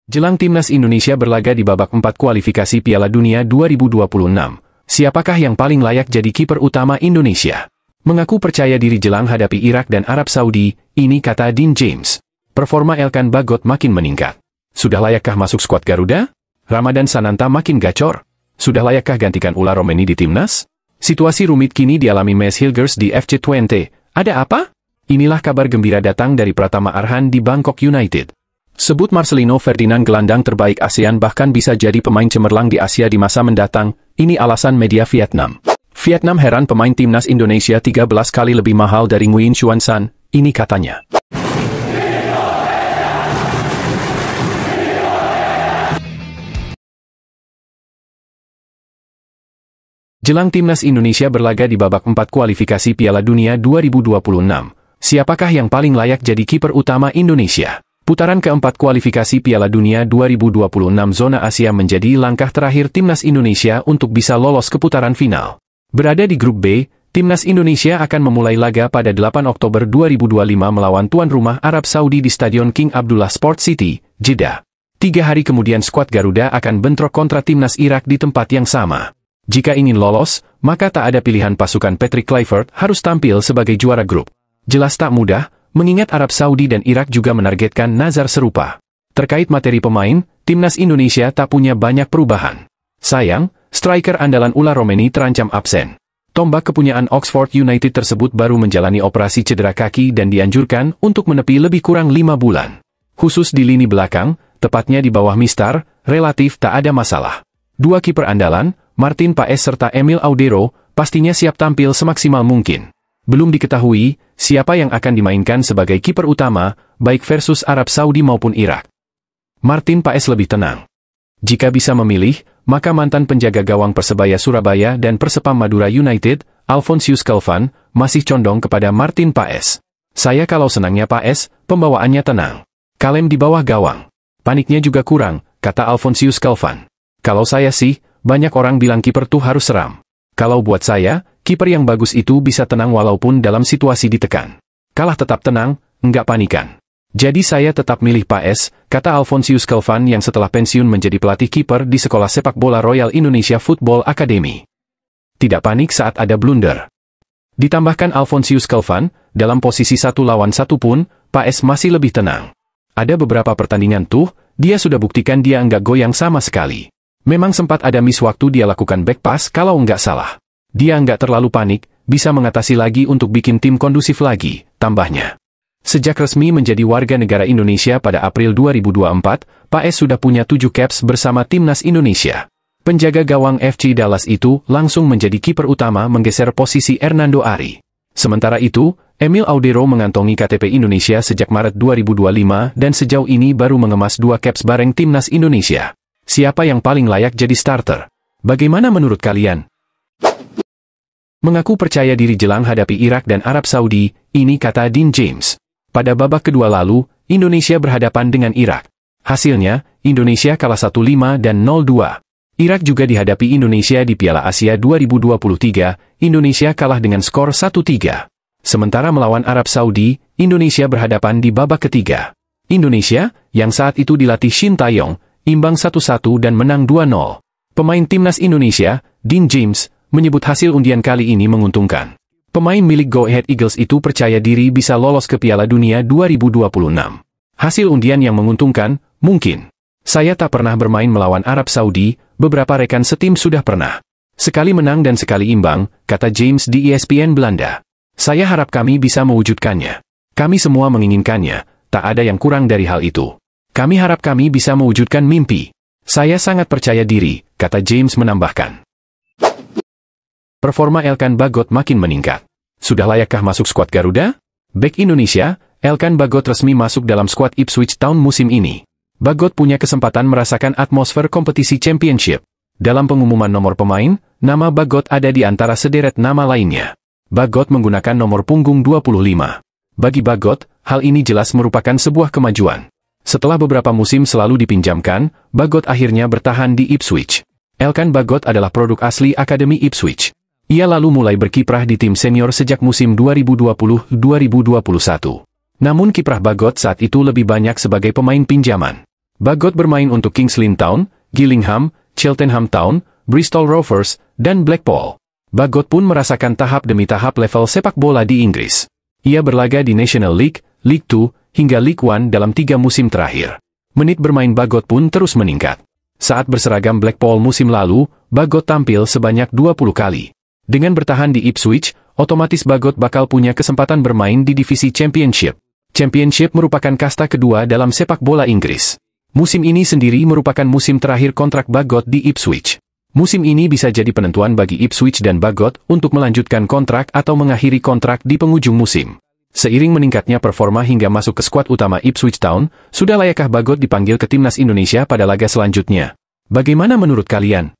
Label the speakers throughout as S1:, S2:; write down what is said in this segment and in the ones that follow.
S1: Jelang timnas Indonesia berlaga di babak 4 kualifikasi Piala Dunia 2026, siapakah yang paling layak jadi kiper utama Indonesia? Mengaku percaya diri jelang hadapi Irak dan Arab Saudi, ini kata Dean James. Performa Elkan Bagot makin meningkat. Sudah layakkah masuk skuad Garuda? Ramadan Sananta makin gacor. Sudah layakkah gantikan Ula Romeni di timnas? Situasi rumit kini dialami Mes Hilgers di FC20. Ada apa? Inilah kabar gembira datang dari Pratama Arhan di Bangkok United. Sebut Marcelino Ferdinand gelandang terbaik ASEAN bahkan bisa jadi pemain cemerlang di Asia di masa mendatang, ini alasan media Vietnam. Vietnam heran pemain timnas Indonesia 13 kali lebih mahal dari Nguyen Xuan San, ini katanya. Jelang timnas Indonesia berlaga di babak 4 kualifikasi Piala Dunia 2026, siapakah yang paling layak jadi kiper utama Indonesia? Putaran keempat kualifikasi Piala Dunia 2026 zona Asia menjadi langkah terakhir timnas Indonesia untuk bisa lolos ke putaran final. Berada di grup B, timnas Indonesia akan memulai laga pada 8 Oktober 2025 melawan tuan rumah Arab Saudi di Stadion King Abdullah Sport City, Jeddah. 3 hari kemudian skuad Garuda akan bentrok kontra timnas Irak di tempat yang sama. Jika ingin lolos, maka tak ada pilihan pasukan Patrick Kluivert harus tampil sebagai juara grup. Jelas tak mudah, mengingat Arab Saudi dan Irak juga menargetkan nazar serupa. Terkait materi pemain, timnas Indonesia tak punya banyak perubahan. Sayang, striker andalan Ula Romeni terancam absen. Tombak kepunyaan Oxford United tersebut baru menjalani operasi cedera kaki dan dianjurkan untuk menepi lebih kurang 5 bulan. Khusus di lini belakang, tepatnya di bawah Mistar, relatif tak ada masalah. 2 kiper andalan, Martin Paes serta Emil Audero, pastinya siap tampil semaksimal mungkin. Belum diketahui siapa yang akan dimainkan sebagai kiper utama, baik versus Arab Saudi maupun Irak. Martin Paes lebih tenang. Jika bisa memilih, maka mantan penjaga gawang Persebaya Surabaya dan Persepam Madura United, Alphonsius Kelvin, masih condong kepada Martin Paes. Saya kalau senangnya Paes, pembawaannya tenang. Kalem di bawah gawang. Paniknya juga kurang, kata Alphonsius Kelvin. Kalau saya sih, banyak orang bilang kiper tuh harus seram. Kalau buat saya, kiper yang bagus itu bisa tenang walaupun dalam situasi ditekan. Kalah tetap tenang, enggak panikan. Jadi saya tetap milih Paes, kata Alphonsius Kelvin yang setelah pensiun menjadi pelatih kiper di Sekolah Sepak Bola Royal Indonesia Football Academy. Tidak panik saat ada blunder. Ditambahkan Alphonsius Kelvin, dalam posisi 1 lawan 1 pun, Paes masih lebih tenang. Ada beberapa pertandingan tuh, dia sudah buktikan dia enggak goyang sama sekali. Memang sempat ada miss waktu dia lakukan back pass kalau enggak salah. Dia enggak terlalu panik, bisa mengatasi lagi untuk bikin tim kondusif lagi, tambahnya. Sejak resmi menjadi warga negara Indonesia pada April 2024, Paes sudah punya 7 caps bersama timnas Indonesia. Penjaga gawang FC Dallas itu langsung menjadi kiper utama menggeser posisi Hernando Ari. Sementara itu, Emil Audero mengantongi KTP Indonesia sejak Maret 2025 dan sejauh ini baru mengemas 2 caps bareng timnas Indonesia. Siapa yang paling layak jadi starter? Bagaimana menurut kalian? Mengaku percaya diri jelang hadapi Irak dan Arab Saudi, ini kata Dean James. Pada babak kedua lalu, Indonesia berhadapan dengan Irak. Hasilnya, Indonesia kalah 1-5 dan 0-2. Irak juga dihadapi Indonesia di Piala Asia 2023, Indonesia kalah dengan skor 1-3. Sementara melawan Arab Saudi, Indonesia berhadapan di babak ketiga. Indonesia, yang saat itu dilatih Shin Taeyong, imbang 1-1 dan menang 2-0. Pemain timnas Indonesia, Dean James, menyebut hasil undian kali ini menguntungkan. Pemain milik Go Ahead Eagles itu percaya diri bisa lolos ke Piala Dunia 2026. Hasil undian yang menguntungkan, mungkin. Saya tak pernah bermain melawan Arab Saudi, beberapa rekan setim sudah pernah. Sekali menang dan sekali imbang, kata James di ESPN Belanda. Saya harap kami bisa mewujudkannya. Kami semua menginginkannya, tak ada yang kurang dari hal itu. Kami harap kami bisa mewujudkan mimpi. Saya sangat percaya diri, kata James menambahkan. Performa Elkan Bagot makin meningkat. Sudah layakkah masuk skuad Garuda? Bek Indonesia, Elkan Bagot resmi masuk dalam skuad Ipswich Town musim ini. Bagot punya kesempatan merasakan atmosfer kompetisi championship. Dalam pengumuman nomor pemain, nama Bagot ada di antara sederet nama lainnya. Bagot menggunakan nomor punggung 25. Bagi Bagot, hal ini jelas merupakan sebuah kemajuan. Setelah beberapa musim selalu dipinjamkan, Bagot akhirnya bertahan di Ipswich. Elkan Bagot adalah produk asli Akademi Ipswich. Ia lalu mulai berkiprah di tim senior sejak musim 2020-2021. Namun kiprah Bagot saat itu lebih banyak sebagai pemain pinjaman. Bagot bermain untuk Kings Lynn Town, Gillingham, Cheltenham Town, Bristol Rovers, dan Blackpool. Bagot pun merasakan tahap demi tahap level sepak bola di Inggris. Ia berlaga di National League, League 2, hingga League 1 dalam 3 musim terakhir. Menit bermain Bagot pun terus meningkat. Saat berseragam Blackpool musim lalu, Bagot tampil sebanyak 20 kali. Dengan bertahan di Ipswich, otomatis Bagot bakal punya kesempatan bermain di divisi Championship. Championship merupakan kasta kedua dalam sepak bola Inggris. Musim ini sendiri merupakan musim terakhir kontrak Bagot di Ipswich. Musim ini bisa jadi penentuan bagi Ipswich dan Bagot untuk melanjutkan kontrak atau mengakhiri kontrak di penghujung musim. Seiring meningkatnya performa hingga masuk ke skuad utama Ipswich Town, sudah layakkah Bagot dipanggil ke timnas Indonesia pada laga selanjutnya? Bagaimana menurut kalian?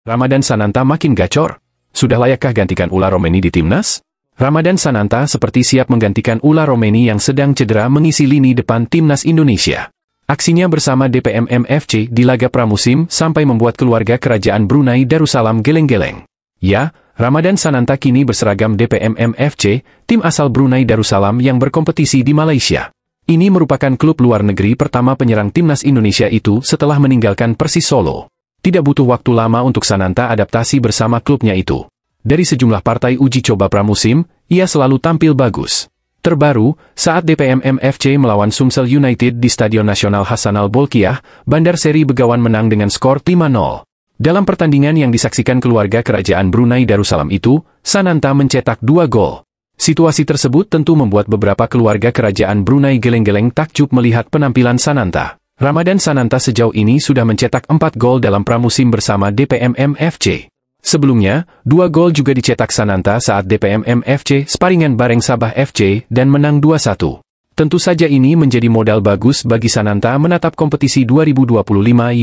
S1: Ramadan Sananta makin gacor. Sudah layakkah gantikan Ula Romeni di timnas? Ramadan Sananta seperti siap menggantikan Ula Romeni yang sedang cedera mengisi lini depan timnas Indonesia. Aksinya bersama DPMM FC di laga pramusim sampai membuat keluarga kerajaan Brunei Darussalam geleng-geleng. Ya, Ramadan Sananta kini berseragam DPMM FC, tim asal Brunei Darussalam yang berkompetisi di Malaysia. Ini merupakan klub luar negeri pertama penyerang timnas Indonesia itu setelah meninggalkan Persis Solo. Tidak butuh waktu lama untuk Sananta adaptasi bersama klubnya itu. Dari sejumlah partai uji coba pramusim, ia selalu tampil bagus. Terbaru, saat DPMM FC melawan Sumsel United di Stadion Nasional Hassanal Bolkiah, Bandar Seri Begawan menang dengan skor 5-0. Dalam pertandingan yang disaksikan keluarga kerajaan Brunei Darussalam itu, Sananta mencetak 2 gol. Situasi tersebut tentu membuat beberapa keluarga kerajaan Brunei geleng-geleng takjub melihat penampilan Sananta. Ramadan Sananta sejauh ini sudah mencetak 4 gol dalam pramusim bersama DPMM FC. Sebelumnya, 2 gol juga dicetak Sananta saat DPMM FC sparingan bareng Sabah FC dan menang 2-1. Tentu saja ini menjadi modal bagus bagi Sananta menatap kompetisi 2025-2026.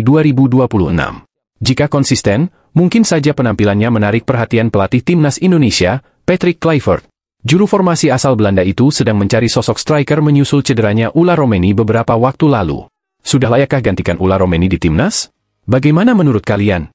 S1: Jika konsisten, mungkin saja penampilannya menarik perhatian pelatih timnas Indonesia, Patrick Kluivert. Juru formasi asal Belanda itu sedang mencari sosok striker menyusul cederanya Ula Romeni beberapa waktu lalu. Sudah layakkah gantikan Ula Romeni di timnas? Bagaimana menurut kalian?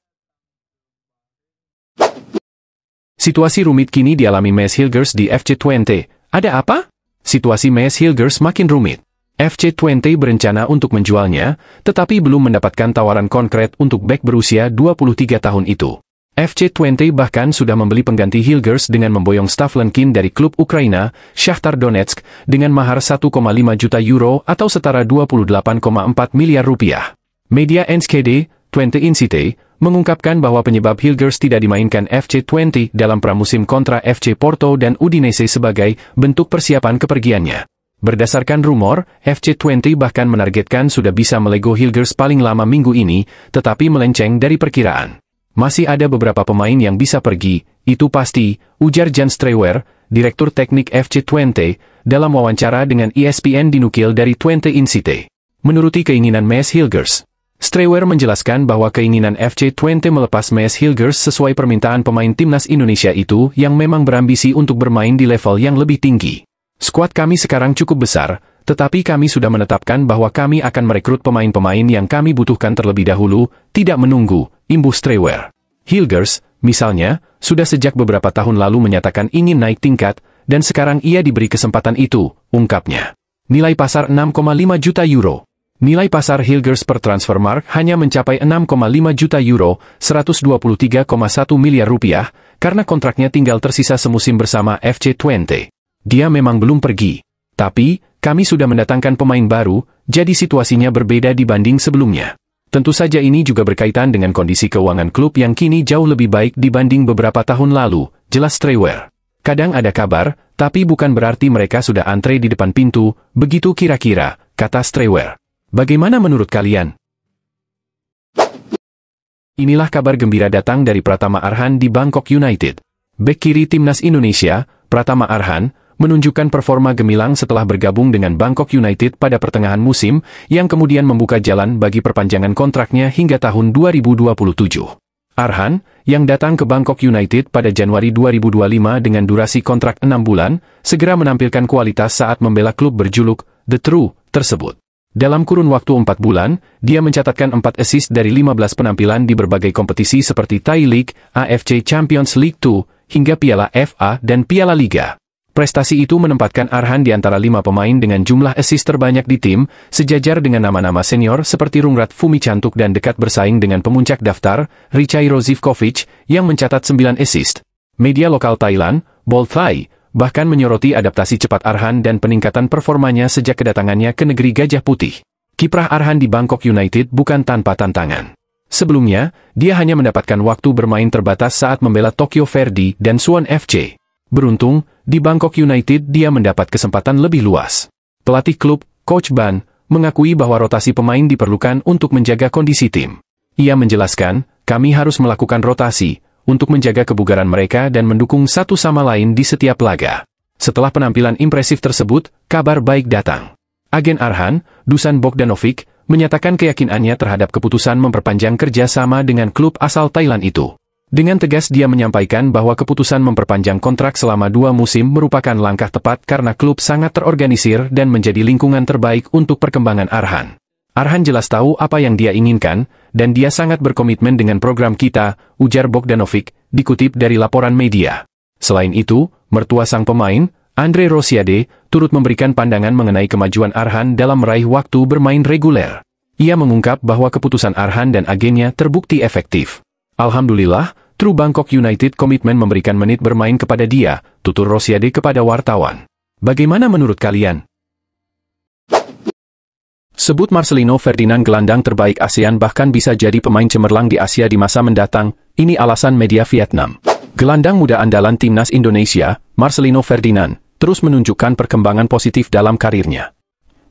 S1: Situasi rumit kini dialami Maes Hilgers di FC Twente. Ada apa? Situasi Maes Hilgers makin rumit. FC Twente berencana untuk menjualnya, tetapi belum mendapatkan tawaran konkret untuk bek berusia 23 tahun itu. FC Twente bahkan sudah membeli pengganti Hilgers dengan memboyong Stav Lenkin dari klub Ukraina, Shakhtar Donetsk, dengan mahar 1,5 juta euro atau setara 28,4 miliar rupiah. Media NSKD, Twente Incite, mengungkapkan bahwa penyebab Hilgers tidak dimainkan FC Twente dalam pramusim kontra FC Porto dan Udinese sebagai bentuk persiapan kepergiannya. Berdasarkan rumor, FC Twente bahkan menargetkan sudah bisa melego Hilgers paling lama minggu ini, tetapi melenceng dari perkiraan. Masih ada beberapa pemain yang bisa pergi, itu pasti, ujar Jan Strewer, Direktur Teknik FC Twente, dalam wawancara dengan ESPN dinukil dari Twente Incite. Menuruti keinginan Maes Hilgers, Strewer menjelaskan bahwa keinginan FC Twente melepas Maes Hilgers sesuai permintaan pemain timnas Indonesia itu yang memang berambisi untuk bermain di level yang lebih tinggi. Skuad kami sekarang cukup besar, tetapi kami sudah menetapkan bahwa kami akan merekrut pemain-pemain yang kami butuhkan terlebih dahulu, tidak menunggu, imbuh Strewer. Hilgers, misalnya, sudah sejak beberapa tahun lalu menyatakan ingin naik tingkat, dan sekarang ia diberi kesempatan itu, ungkapnya. Nilai pasar 6,5 juta euro. Nilai pasar Hilgers per Transfermarkt hanya mencapai 6,5 juta euro, 123,1 miliar rupiah, karena kontraknya tinggal tersisa semusim bersama FC Twente. Dia memang belum pergi. Tapi, kami sudah mendatangkan pemain baru, jadi situasinya berbeda dibanding sebelumnya. Tentu saja ini juga berkaitan dengan kondisi keuangan klub yang kini jauh lebih baik dibanding beberapa tahun lalu, jelas Strewer. Kadang ada kabar, tapi bukan berarti mereka sudah antre di depan pintu, begitu kira-kira, kata Strewer. Bagaimana menurut kalian? Inilah kabar gembira datang dari Pratama Arhan di Bangkok United. Bek kiri timnas Indonesia, Pratama Arhan, menunjukkan performa gemilang setelah bergabung dengan Bangkok United pada pertengahan musim, yang kemudian membuka jalan bagi perpanjangan kontraknya hingga tahun 2027. Arhan, yang datang ke Bangkok United pada Januari 2025 dengan durasi kontrak 6 bulan, segera menampilkan kualitas saat membela klub berjuluk The True tersebut. Dalam kurun waktu 4 bulan, dia mencatatkan 4 assist dari 15 penampilan di berbagai kompetisi seperti Thai League, AFC Champions League 2, hingga Piala FA dan Piala Liga. Prestasi itu menempatkan Arhan di antara 5 pemain dengan jumlah assist terbanyak di tim, sejajar dengan nama-nama senior seperti Rungrat Fumicantuk dan dekat bersaing dengan pemuncak daftar, Richairo Zivkovic, yang mencatat 9 assist. Media lokal Thailand, Bold Thai, bahkan menyoroti adaptasi cepat Arhan dan peningkatan performanya sejak kedatangannya ke negeri Gajah Putih. Kiprah Arhan di Bangkok United bukan tanpa tantangan. Sebelumnya, dia hanya mendapatkan waktu bermain terbatas saat membela Tokyo Verdy dan Suwon FC. Beruntung, di Bangkok United dia mendapat kesempatan lebih luas. Pelatih klub, Coach Ban, mengakui bahwa rotasi pemain diperlukan untuk menjaga kondisi tim. Ia menjelaskan, kami harus melakukan rotasi, untuk menjaga kebugaran mereka dan mendukung satu sama lain di setiap laga. Setelah penampilan impresif tersebut, kabar baik datang. Agen Arhan, Dusan Bogdanovic, menyatakan keyakinannya terhadap keputusan memperpanjang kerjasama dengan klub asal Thailand itu. Dengan tegas dia menyampaikan bahwa keputusan memperpanjang kontrak selama 2 musim merupakan langkah tepat karena klub sangat terorganisir dan menjadi lingkungan terbaik untuk perkembangan Arhan. Arhan jelas tahu apa yang dia inginkan, dan dia sangat berkomitmen dengan program kita, ujar Bogdanovic, dikutip dari laporan media. Selain itu, mertua sang pemain, Andre Rosiade, turut memberikan pandangan mengenai kemajuan Arhan dalam meraih waktu bermain reguler. Ia mengungkap bahwa keputusan Arhan dan agennya terbukti efektif. Alhamdulillah, True Bangkok United komitmen memberikan menit bermain kepada dia, tutur Rosiade kepada wartawan. Bagaimana menurut kalian? Sebut Marcelino Ferdinand gelandang terbaik ASEAN bahkan bisa jadi pemain cemerlang di Asia di masa mendatang, ini alasan media Vietnam. Gelandang muda andalan timnas Indonesia, Marcelino Ferdinand, terus menunjukkan perkembangan positif dalam karirnya.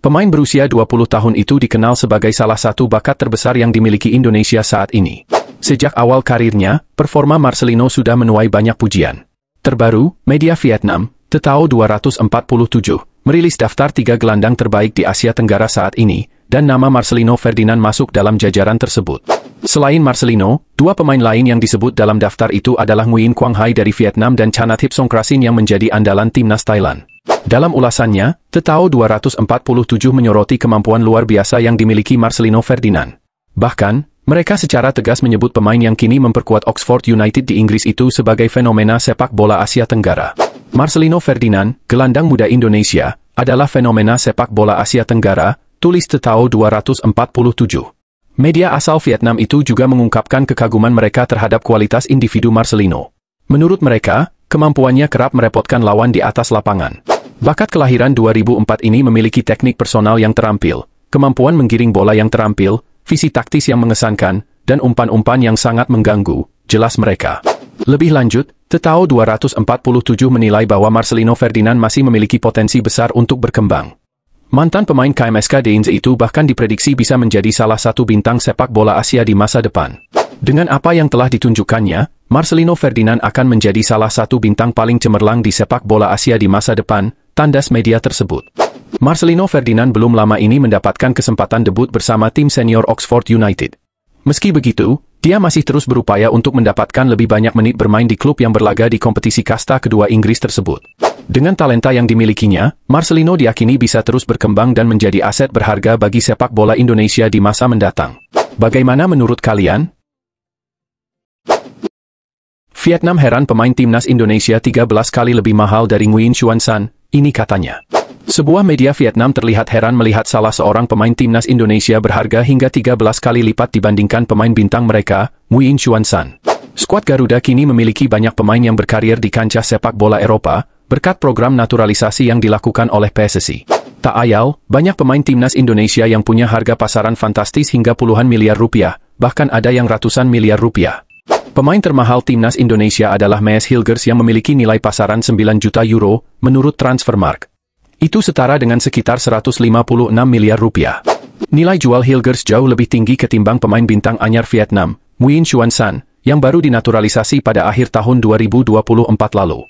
S1: Pemain berusia 20 tahun itu dikenal sebagai salah satu bakat terbesar yang dimiliki Indonesia saat ini. Sejak awal karirnya, performa Marcelino sudah menuai banyak pujian. Terbaru, media Vietnam, TTAO 247, merilis daftar 3 gelandang terbaik di Asia Tenggara saat ini, dan nama Marcelino Ferdinand masuk dalam jajaran tersebut. Selain Marcelino, 2 pemain lain yang disebut dalam daftar itu adalah Nguyen Quang Hai dari Vietnam dan Chanathip Songkrasin yang menjadi andalan timnas Thailand. Dalam ulasannya, TTAO 247 menyoroti kemampuan luar biasa yang dimiliki Marcelino Ferdinand. Bahkan, mereka secara tegas menyebut pemain yang kini memperkuat Oxford United di Inggris itu sebagai fenomena sepak bola Asia Tenggara. Marcelino Ferdinand, gelandang muda Indonesia, adalah fenomena sepak bola Asia Tenggara, tulis TTAO 247. Media asal Vietnam itu juga mengungkapkan kekaguman mereka terhadap kualitas individu Marcelino. Menurut mereka, kemampuannya kerap merepotkan lawan di atas lapangan. Bakat kelahiran 2004 ini memiliki teknik personal yang terampil, kemampuan menggiring bola yang terampil, visi taktis yang mengesankan, dan umpan-umpan yang sangat mengganggu, jelas mereka. Lebih lanjut, TTAO 247 menilai bahwa Marcelino Ferdinand masih memiliki potensi besar untuk berkembang. Mantan pemain KMSK Deinze itu bahkan diprediksi bisa menjadi salah satu bintang sepak bola Asia di masa depan. Dengan apa yang telah ditunjukkannya, Marcelino Ferdinand akan menjadi salah satu bintang paling cemerlang di sepak bola Asia di masa depan, tandas media tersebut. Marcelino Ferdinand belum lama ini mendapatkan kesempatan debut bersama tim senior Oxford United. Meski begitu, dia masih terus berupaya untuk mendapatkan lebih banyak menit bermain di klub yang berlaga di kompetisi kasta kedua Inggris tersebut. Dengan talenta yang dimilikinya, Marcelino diyakini bisa terus berkembang dan menjadi aset berharga bagi sepak bola Indonesia di masa mendatang. Bagaimana menurut kalian? Vietnam heran pemain timnas Indonesia 13 kali lebih mahal dari Nguyen Xuan San, ini katanya. Sebuah media Vietnam terlihat heran melihat salah seorang pemain timnas Indonesia berharga hingga 13 kali lipat dibandingkan pemain bintang mereka, Nguyen Xuan San. Skuad Garuda kini memiliki banyak pemain yang berkarir di kancah sepak bola Eropa, berkat program naturalisasi yang dilakukan oleh PSSI. Tak ayal, banyak pemain timnas Indonesia yang punya harga pasaran fantastis hingga puluhan miliar rupiah, bahkan ada yang ratusan miliar rupiah. Pemain termahal timnas Indonesia adalah Mees Hilgers yang memiliki nilai pasaran 9 juta euro, menurut Transfermarkt. Itu setara dengan sekitar 156 miliar rupiah. Nilai jual Hilgers jauh lebih tinggi ketimbang pemain bintang anyar Vietnam, Nguyen Xuan San, yang baru dinaturalisasi pada akhir tahun 2024 lalu.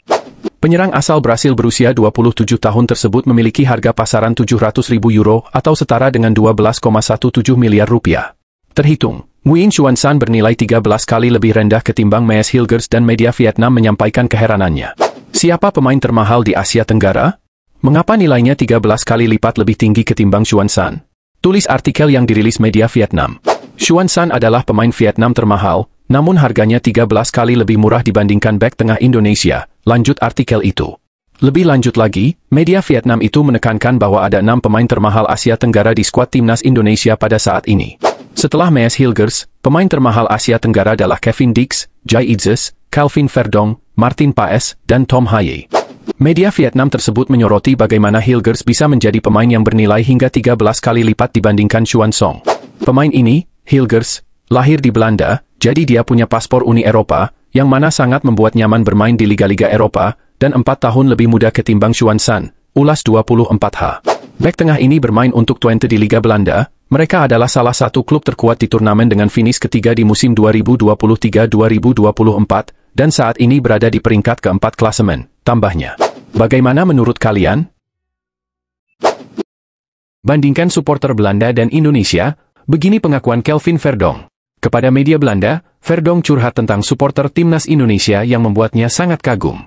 S1: Penyerang asal Brasil berusia 27 tahun tersebut memiliki harga pasaran 700.000 euro atau setara dengan 12,17 miliar rupiah. Terhitung, Nguyen Xuan San bernilai 13 kali lebih rendah ketimbang Mees Hilgers dan media Vietnam menyampaikan keheranannya. Siapa pemain termahal di Asia Tenggara? Mengapa nilainya 13 kali lipat lebih tinggi ketimbang Xuan San? Tulis artikel yang dirilis media Vietnam. Xuan San adalah pemain Vietnam termahal, namun harganya 13 kali lebih murah dibandingkan bek tengah Indonesia, lanjut artikel itu. Lebih lanjut lagi, media Vietnam itu menekankan bahwa ada 6 pemain termahal Asia Tenggara di skuad timnas Indonesia pada saat ini. Setelah Mees Hilgers, pemain termahal Asia Tenggara adalah Kevin Dix, Jai Itzes, Kelvin Verdong, Martin Paes, dan Tom Haye. Media Vietnam tersebut menyoroti bagaimana Hilgers bisa menjadi pemain yang bernilai hingga 13 kali lipat dibandingkan Xuan Song. Pemain ini, Hilgers, lahir di Belanda, jadi dia punya paspor Uni Eropa, yang mana sangat membuat nyaman bermain di liga-liga Eropa, dan 4 tahun lebih muda ketimbang Xuan San, ulas 24H. Bek tengah ini bermain untuk Twente di Liga Belanda, mereka adalah salah satu klub terkuat di turnamen dengan finish ketiga di musim 2023-2024, dan saat ini berada di peringkat keempat klasemen, tambahnya. Bagaimana menurut kalian? Bandingkan supporter Belanda dan Indonesia, begini pengakuan Kelvin Verdong. Kepada media Belanda, Verdong curhat tentang supporter timnas Indonesia yang membuatnya sangat kagum.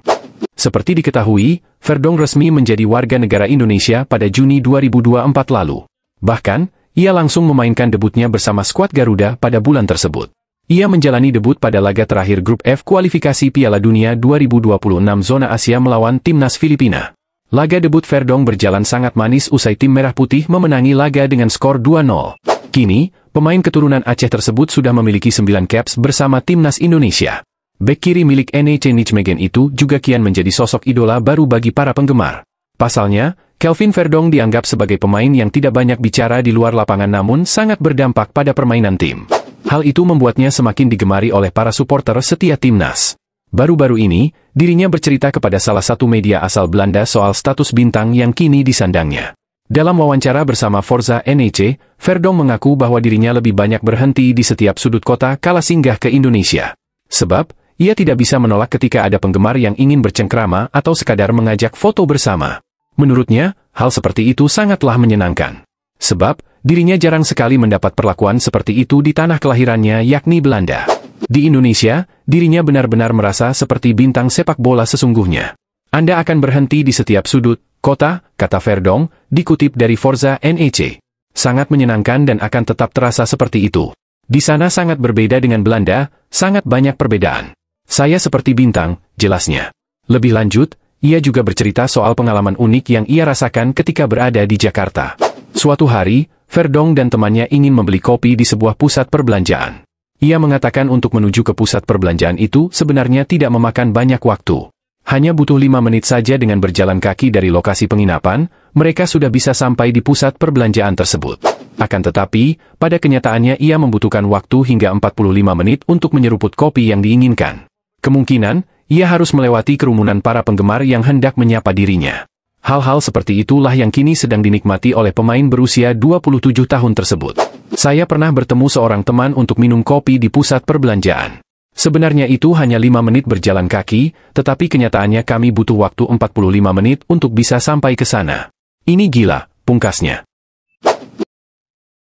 S1: Seperti diketahui, Verdong resmi menjadi warga negara Indonesia pada Juni 2024 lalu. Bahkan, ia langsung memainkan debutnya bersama skuad Garuda pada bulan tersebut. Ia menjalani debut pada laga terakhir Grup F kualifikasi Piala Dunia 2026 zona Asia melawan timnas Filipina. Laga debut Verdong berjalan sangat manis usai tim Merah Putih memenangi laga dengan skor 2-0. Kini, pemain keturunan Aceh tersebut sudah memiliki 9 caps bersama timnas Indonesia. Bek kiri milik NEC Nijmegen itu juga kian menjadi sosok idola baru bagi para penggemar. Pasalnya, Kelvin Verdong dianggap sebagai pemain yang tidak banyak bicara di luar lapangan namun sangat berdampak pada permainan tim. Hal itu membuatnya semakin digemari oleh para supporter setia timnas. Baru-baru ini, dirinya bercerita kepada salah satu media asal Belanda soal status bintang yang kini disandangnya. Dalam wawancara bersama Forza NEC, Verdong mengaku bahwa dirinya lebih banyak berhenti di setiap sudut kota kala singgah ke Indonesia. Sebab, ia tidak bisa menolak ketika ada penggemar yang ingin bercengkrama atau sekadar mengajak foto bersama. Menurutnya, hal seperti itu sangatlah menyenangkan. Sebab, dirinya jarang sekali mendapat perlakuan seperti itu di tanah kelahirannya yakni Belanda. Di Indonesia, dirinya benar-benar merasa seperti bintang sepak bola sesungguhnya. Anda akan berhenti di setiap sudut kota, kata Verdong, dikutip dari Forza NEC. Sangat menyenangkan dan akan tetap terasa seperti itu. Di sana sangat berbeda dengan Belanda, sangat banyak perbedaan. Saya seperti bintang, jelasnya. Lebih lanjut, ia juga bercerita soal pengalaman unik yang ia rasakan ketika berada di Jakarta. Suatu hari, Verdong dan temannya ingin membeli kopi di sebuah pusat perbelanjaan. Ia mengatakan untuk menuju ke pusat perbelanjaan itu sebenarnya tidak memakan banyak waktu. Hanya butuh 5 menit saja dengan berjalan kaki dari lokasi penginapan, mereka sudah bisa sampai di pusat perbelanjaan tersebut. Akan tetapi, pada kenyataannya ia membutuhkan waktu hingga 45 menit untuk menyeruput kopi yang diinginkan. Kemungkinan, ia harus melewati kerumunan para penggemar yang hendak menyapa dirinya. Hal-hal seperti itulah yang kini sedang dinikmati oleh pemain berusia 27 tahun tersebut. Saya pernah bertemu seorang teman untuk minum kopi di pusat perbelanjaan. Sebenarnya itu hanya 5 menit berjalan kaki, tetapi kenyataannya kami butuh waktu 45 menit untuk bisa sampai ke sana. Ini gila, pungkasnya.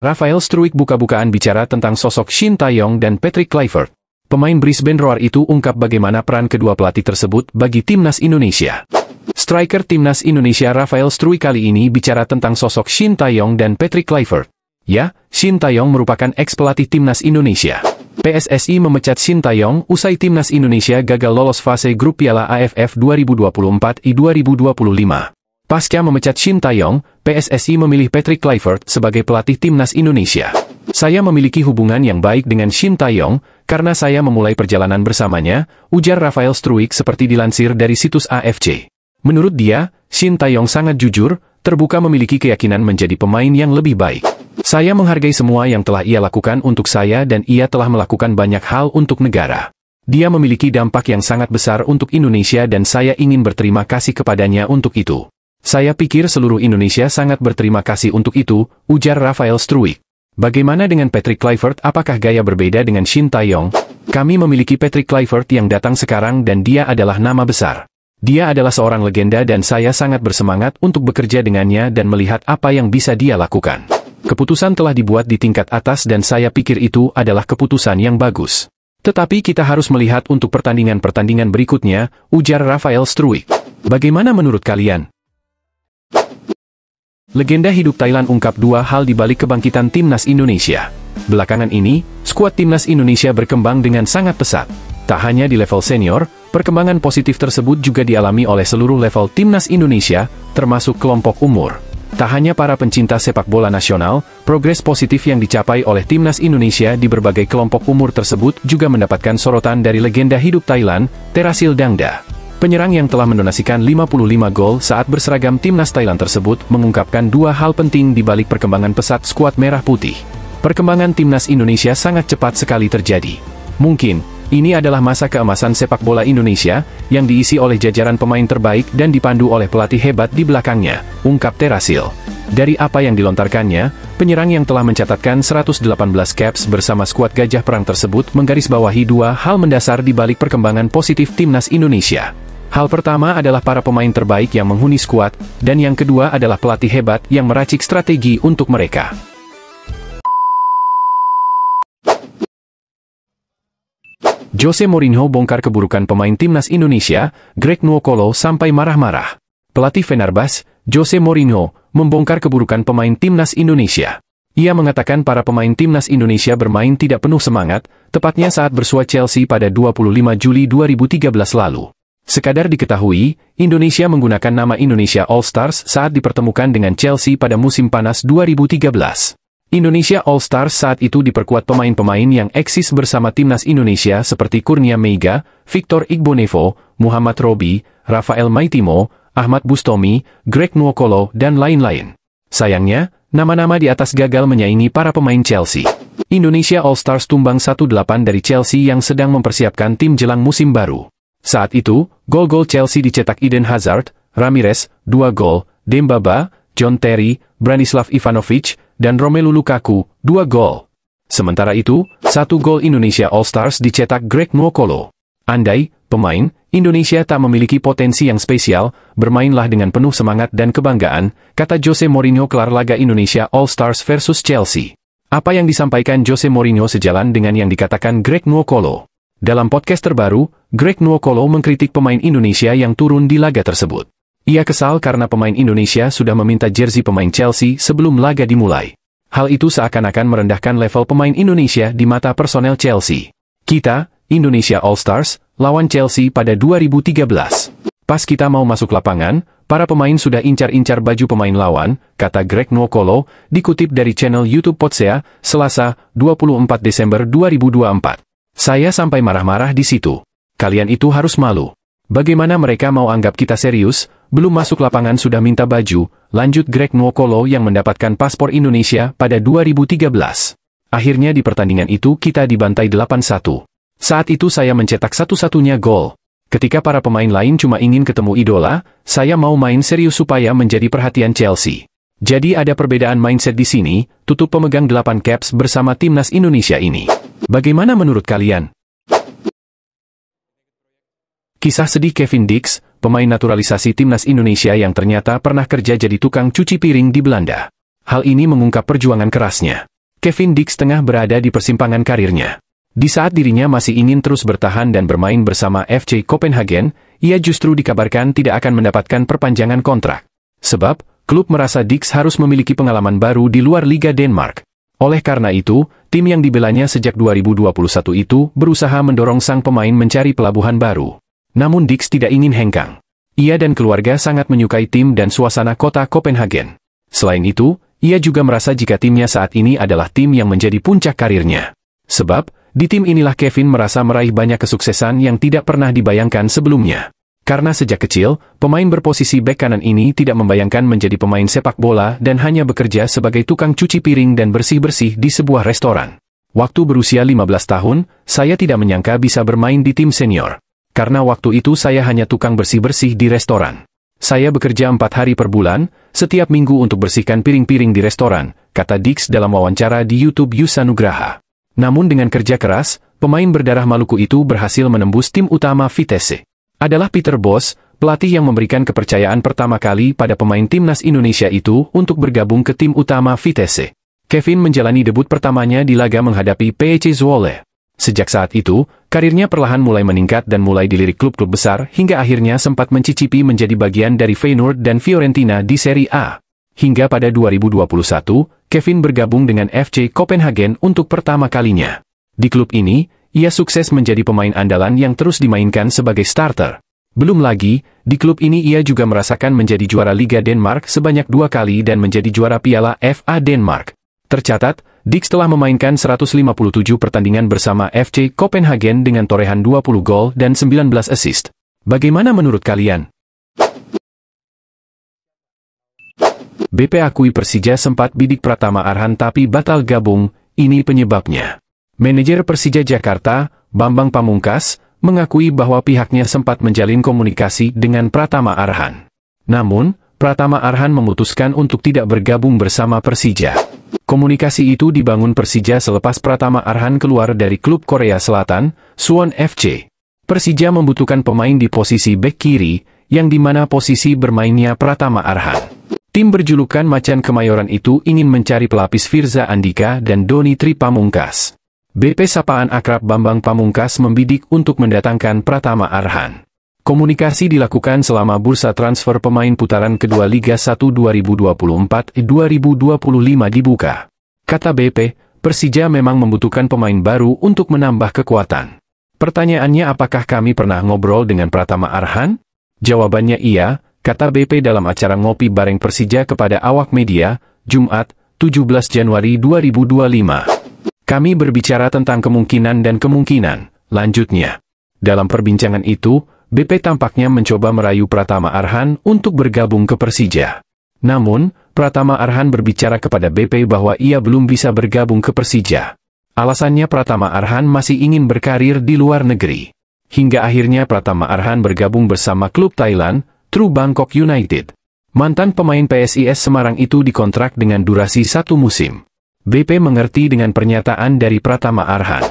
S1: Rafael Struijk buka-bukaan bicara tentang sosok Shin Tae-yong dan Patrick Kluivert. Pemain Brisbane Roar itu ungkap bagaimana peran kedua pelatih tersebut bagi timnas Indonesia. Striker timnas Indonesia Rafael Struijk kali ini bicara tentang sosok Shin Tae-yong dan Patrick Kluivert. Ya, Shin Tae-yong merupakan ex-pelatih timnas Indonesia. PSSI memecat Shin Tae-yong usai timnas Indonesia gagal lolos fase grup Piala AFF 2024 i 2025. Pasca memecat Shin Tae-yong, PSSI memilih Patrick Kluivert sebagai pelatih timnas Indonesia. Saya memiliki hubungan yang baik dengan Shin Tae-yong, karena saya memulai perjalanan bersamanya, ujar Rafael Struijk seperti dilansir dari situs AFC. Menurut dia, Shin Tae-yong sangat jujur, terbuka memiliki keyakinan menjadi pemain yang lebih baik. Saya menghargai semua yang telah ia lakukan untuk saya dan ia telah melakukan banyak hal untuk negara. Dia memiliki dampak yang sangat besar untuk Indonesia dan saya ingin berterima kasih kepadanya untuk itu. Saya pikir seluruh Indonesia sangat berterima kasih untuk itu, ujar Rafael Struijk. Bagaimana dengan Patrick Kluivert? Apakah gaya berbeda dengan Shin Tae-yong? Kami memiliki Patrick Kluivert yang datang sekarang dan dia adalah nama besar. Dia adalah seorang legenda dan saya sangat bersemangat untuk bekerja dengannya dan melihat apa yang bisa dia lakukan. Keputusan telah dibuat di tingkat atas dan saya pikir itu adalah keputusan yang bagus. Tetapi kita harus melihat untuk pertandingan-pertandingan berikutnya, ujar Rafael Struijk. Bagaimana menurut kalian? Legenda hidup Thailand ungkap 2 hal di balik kebangkitan timnas Indonesia. Belakangan ini, skuad timnas Indonesia berkembang dengan sangat pesat. Tak hanya di level senior, Perkembangan positif tersebut juga dialami oleh seluruh level timnas Indonesia, termasuk kelompok umur. Tak hanya para pencinta sepak bola nasional, progres positif yang dicapai oleh timnas Indonesia di berbagai kelompok umur tersebut juga mendapatkan sorotan dari legenda hidup Thailand, Terasil Dangda. Penyerang yang telah mendonasikan 55 gol saat berseragam timnas Thailand tersebut mengungkapkan dua hal penting di balik perkembangan pesat skuad merah putih. Perkembangan timnas Indonesia sangat cepat sekali terjadi. Mungkin ini adalah masa keemasan sepak bola Indonesia, yang diisi oleh jajaran pemain terbaik dan dipandu oleh pelatih hebat di belakangnya, ungkap Terasil. Dari apa yang dilontarkannya, penyerang yang telah mencatatkan 118 caps bersama skuad Gajah Perang tersebut menggarisbawahi dua hal mendasar di balik perkembangan positif timnas Indonesia. Hal pertama adalah para pemain terbaik yang menghuni skuad, dan yang kedua adalah pelatih hebat yang meracik strategi untuk mereka. Jose Mourinho bongkar keburukan pemain timnas Indonesia, Greg Nwokolo sampai marah-marah. Pelatih Fenerbahce, Jose Mourinho, membongkar keburukan pemain timnas Indonesia. Ia mengatakan para pemain timnas Indonesia bermain tidak penuh semangat, tepatnya saat bersua Chelsea pada 25 Juli 2013 lalu. Sekadar diketahui, Indonesia menggunakan nama Indonesia All Stars saat dipertemukan dengan Chelsea pada musim panas 2013. Indonesia All Stars saat itu diperkuat pemain-pemain yang eksis bersama timnas Indonesia seperti Kurnia Meiga, Victor Igbonevo, Muhammad Robi, Rafael Maitimo, Ahmad Bustomi, Greg Nwokolo, dan lain-lain. Sayangnya, nama-nama di atas gagal menyaingi para pemain Chelsea. Indonesia All Stars tumbang 1-8 dari Chelsea yang sedang mempersiapkan tim jelang musim baru. Saat itu, gol-gol Chelsea dicetak Eden Hazard, Ramirez, 2 gol, Dembaba, John Terry, Branislav Ivanovic, dan Romelu Lukaku, 2 gol. Sementara itu, 1 gol Indonesia All Stars dicetak Greg Nwokolo. Andai, pemain, Indonesia tak memiliki potensi yang spesial, bermainlah dengan penuh semangat dan kebanggaan, kata Jose Mourinho kelar laga Indonesia All Stars versus Chelsea. Apa yang disampaikan Jose Mourinho sejalan dengan yang dikatakan Greg Nwokolo. Dalam podcast terbaru, Greg Nwokolo mengkritik pemain Indonesia yang turun di laga tersebut. Ia kesal karena pemain Indonesia sudah meminta jersey pemain Chelsea sebelum laga dimulai. Hal itu seakan-akan merendahkan level pemain Indonesia di mata personel Chelsea. Kita, Indonesia All Stars, lawan Chelsea pada 2013. Pas kita mau masuk lapangan, para pemain sudah incar-incar baju pemain lawan, kata Greg Nwokolo, dikutip dari channel YouTube Podsea, Selasa, 24 Desember 2024. Saya sampai marah-marah di situ. Kalian itu harus malu. Bagaimana mereka mau anggap kita serius, belum masuk lapangan sudah minta baju, lanjut Greg Nwokolo yang mendapatkan paspor Indonesia pada 2013. Akhirnya di pertandingan itu kita dibantai 8-1. Saat itu saya mencetak satu-satunya gol. Ketika para pemain lain cuma ingin ketemu idola, saya mau main serius supaya menjadi perhatian Chelsea. Jadi ada perbedaan mindset di sini, tutup pemegang 8 caps bersama timnas Indonesia ini. Bagaimana menurut kalian? Kisah sedih Kevin Dix, pemain naturalisasi timnas Indonesia yang ternyata pernah kerja jadi tukang cuci piring di Belanda. Hal ini mengungkap perjuangan kerasnya. Kevin Dix tengah berada di persimpangan karirnya. Di saat dirinya masih ingin terus bertahan dan bermain bersama FC Copenhagen, ia justru dikabarkan tidak akan mendapatkan perpanjangan kontrak. Sebab, klub merasa Dix harus memiliki pengalaman baru di luar Liga Denmark. Oleh karena itu, tim yang dibelanya sejak 2021 itu berusaha mendorong sang pemain mencari pelabuhan baru. Namun Dix tidak ingin hengkang. Ia dan keluarga sangat menyukai tim dan suasana kota Copenhagen. Selain itu, ia juga merasa jika timnya saat ini adalah tim yang menjadi puncak karirnya. Sebab, di tim inilah Kevin merasa meraih banyak kesuksesan yang tidak pernah dibayangkan sebelumnya. Karena sejak kecil, pemain berposisi bek kanan ini tidak membayangkan menjadi pemain sepak bola dan hanya bekerja sebagai tukang cuci piring dan bersih-bersih di sebuah restoran. Waktu berusia 15 tahun, saya tidak menyangka bisa bermain di tim senior. Karena waktu itu saya hanya tukang bersih-bersih di restoran. Saya bekerja 4 hari per bulan, setiap minggu untuk bersihkan piring-piring di restoran, kata Dix dalam wawancara di YouTube Yusa Nugraha. Namun dengan kerja keras, pemain berdarah Maluku itu berhasil menembus tim utama Vitesse. Adalah Peter Bosz, pelatih yang memberikan kepercayaan pertama kali pada pemain timnas Indonesia itu untuk bergabung ke tim utama Vitesse. Kevin menjalani debut pertamanya di laga menghadapi PEC Zwolle. Sejak saat itu, karirnya perlahan mulai meningkat dan mulai dilirik klub-klub besar hingga akhirnya sempat mencicipi menjadi bagian dari Feyenoord dan Fiorentina di Serie A. Hingga pada 2021, Kevin bergabung dengan FC Copenhagen untuk pertama kalinya. Di klub ini, Ia sukses menjadi pemain andalan yang terus dimainkan sebagai starter. Belum lagi, di klub ini ia juga merasakan menjadi juara Liga Denmark sebanyak 2 kali dan menjadi juara Piala FA Denmark. Tercatat, Dix telah memainkan 157 pertandingan bersama FC Copenhagen dengan torehan 20 gol dan 19 assist. Bagaimana menurut kalian? BP akui Persija sempat bidik Pratama Arhan tapi batal gabung, ini penyebabnya. Manajer Persija Jakarta, Bambang Pamungkas, mengakui bahwa pihaknya sempat menjalin komunikasi dengan Pratama Arhan. Namun, Pratama Arhan memutuskan untuk tidak bergabung bersama Persija. Komunikasi itu dibangun Persija selepas Pratama Arhan keluar dari klub Korea Selatan, Suwon FC. Persija membutuhkan pemain di posisi bek kiri, yang dimana posisi bermainnya Pratama Arhan. Tim berjulukan Macan Kemayoran itu ingin mencari pelapis Firza Andika dan Doni Tri Pamungkas. BP sapaan akrab Bambang Pamungkas membidik untuk mendatangkan Pratama Arhan. Komunikasi dilakukan selama bursa transfer pemain putaran kedua Liga 1 2024-2025 dibuka. Kata BP, Persija memang membutuhkan pemain baru untuk menambah kekuatan. Pertanyaannya, apakah kami pernah ngobrol dengan Pratama Arhan? Jawabannya iya, kata BP dalam acara Ngopi Bareng Persija kepada awak media, Jumat, 17 Januari 2025. Kami berbicara tentang kemungkinan dan kemungkinan, lanjutnya. Dalam perbincangan itu, BP tampaknya mencoba merayu Pratama Arhan untuk bergabung ke Persija. Namun, Pratama Arhan berbicara kepada BP bahwa ia belum bisa bergabung ke Persija. Alasannya Pratama Arhan masih ingin berkarir di luar negeri. Hingga akhirnya Pratama Arhan bergabung bersama klub Thailand, True Bangkok United. Mantan pemain PSIS Semarang itu dikontrak dengan durasi 1 musim. BP mengerti dengan pernyataan dari Pratama Arhan.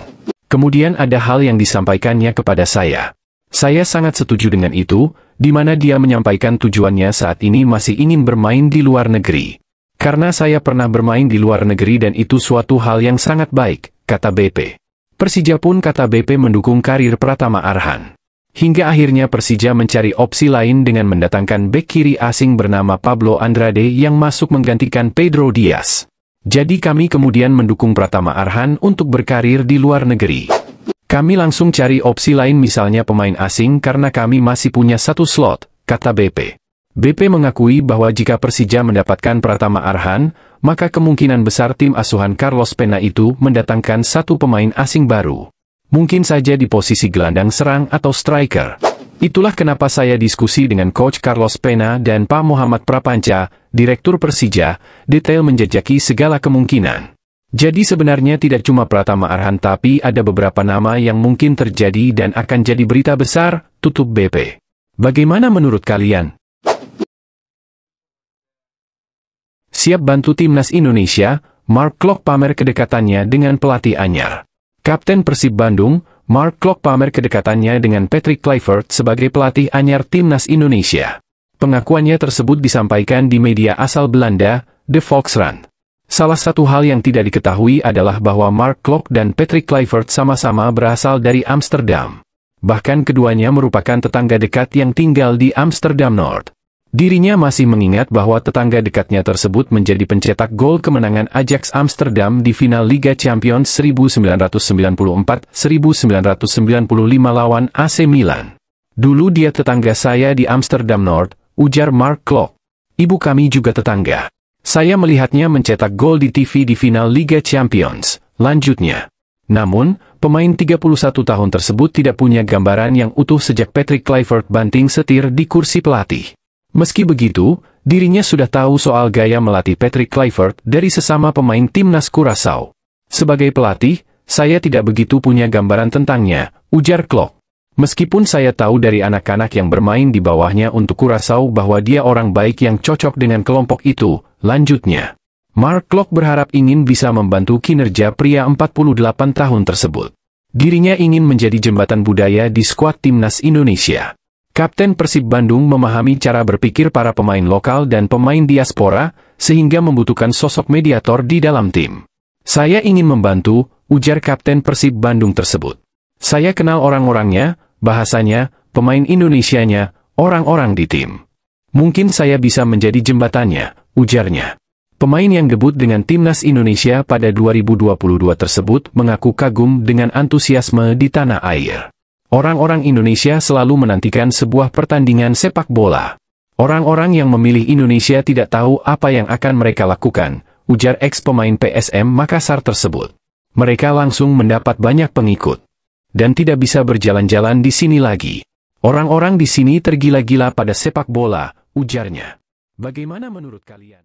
S1: Kemudian ada hal yang disampaikannya kepada saya. Saya sangat setuju dengan itu, di mana dia menyampaikan tujuannya saat ini masih ingin bermain di luar negeri. Karena saya pernah bermain di luar negeri dan itu suatu hal yang sangat baik, kata BP. Persija pun, kata BP, mendukung karir Pratama Arhan. Hingga akhirnya Persija mencari opsi lain dengan mendatangkan bek kiri asing bernama Pablo Andrade yang masuk menggantikan Pedro Diaz. Jadi kami kemudian mendukung Pratama Arhan untuk berkarir di luar negeri. Kami langsung cari opsi lain misalnya pemain asing karena kami masih punya 1 slot, kata BP. BP mengakui bahwa jika Persija mendapatkan Pratama Arhan, maka kemungkinan besar tim asuhan Carlos Pena itu mendatangkan 1 pemain asing baru. Mungkin saja di posisi gelandang serang atau striker. Itulah kenapa saya diskusi dengan Coach Carlos Pena dan Pak Muhammad Prapanca, Direktur Persija, detail menjajaki segala kemungkinan. Jadi sebenarnya tidak cuma Pratama Arhan tapi ada beberapa nama yang mungkin terjadi dan akan jadi berita besar, tutup BP. Bagaimana menurut kalian? Siap bantu Timnas Indonesia, Mark Klok pamer kedekatannya dengan pelatih anyar. Kapten Persib Bandung, Mark Klok pamer kedekatannya dengan Patrick Kluivert sebagai pelatih anyar Timnas Indonesia. Pengakuannya tersebut disampaikan di media asal Belanda, De Volkskrant. Salah satu hal yang tidak diketahui adalah bahwa Mark Klok dan Patrick Kluivert sama-sama berasal dari Amsterdam. Bahkan keduanya merupakan tetangga dekat yang tinggal di Amsterdam Noord. Dirinya masih mengingat bahwa tetangga dekatnya tersebut menjadi pencetak gol kemenangan Ajax Amsterdam di final Liga Champions 1994-1995 lawan AC Milan. Dulu dia tetangga saya di Amsterdam Noord, ujar Mark Klok. Ibu kami juga tetangga. Saya melihatnya mencetak gol di TV di final Liga Champions, lanjutnya. Namun, pemain 31 tahun tersebut tidak punya gambaran yang utuh sejak Patrick Kluivert banting setir di kursi pelatih. Meski begitu, dirinya sudah tahu soal gaya melatih Patrick Kluivert dari sesama pemain Timnas Curaçao. Sebagai pelatih, saya tidak begitu punya gambaran tentangnya, ujar Klok. Meskipun saya tahu dari anak-anak yang bermain di bawahnya untuk Curaçao bahwa dia orang baik yang cocok dengan kelompok itu, lanjutnya. Mark Klok berharap ingin bisa membantu kinerja pria 48 tahun tersebut. Dirinya ingin menjadi jembatan budaya di skuad Timnas Indonesia. Kapten Persib Bandung memahami cara berpikir para pemain lokal dan pemain diaspora, sehingga membutuhkan sosok mediator di dalam tim. Saya ingin membantu, ujar Kapten Persib Bandung tersebut. Saya kenal orang-orangnya, bahasanya, pemain Indonesianya, orang-orang di tim. Mungkin saya bisa menjadi jembatannya, ujarnya. Pemain yang debut dengan Timnas Indonesia pada 2022 tersebut mengaku kagum dengan antusiasme di tanah air. Orang-orang Indonesia selalu menantikan sebuah pertandingan sepak bola. Orang-orang yang memilih Indonesia tidak tahu apa yang akan mereka lakukan, ujar ex-pemain PSM Makassar tersebut. Mereka langsung mendapat banyak pengikut. Dan tidak bisa berjalan-jalan di sini lagi. Orang-orang di sini tergila-gila pada sepak bola, ujarnya. Bagaimana menurut kalian?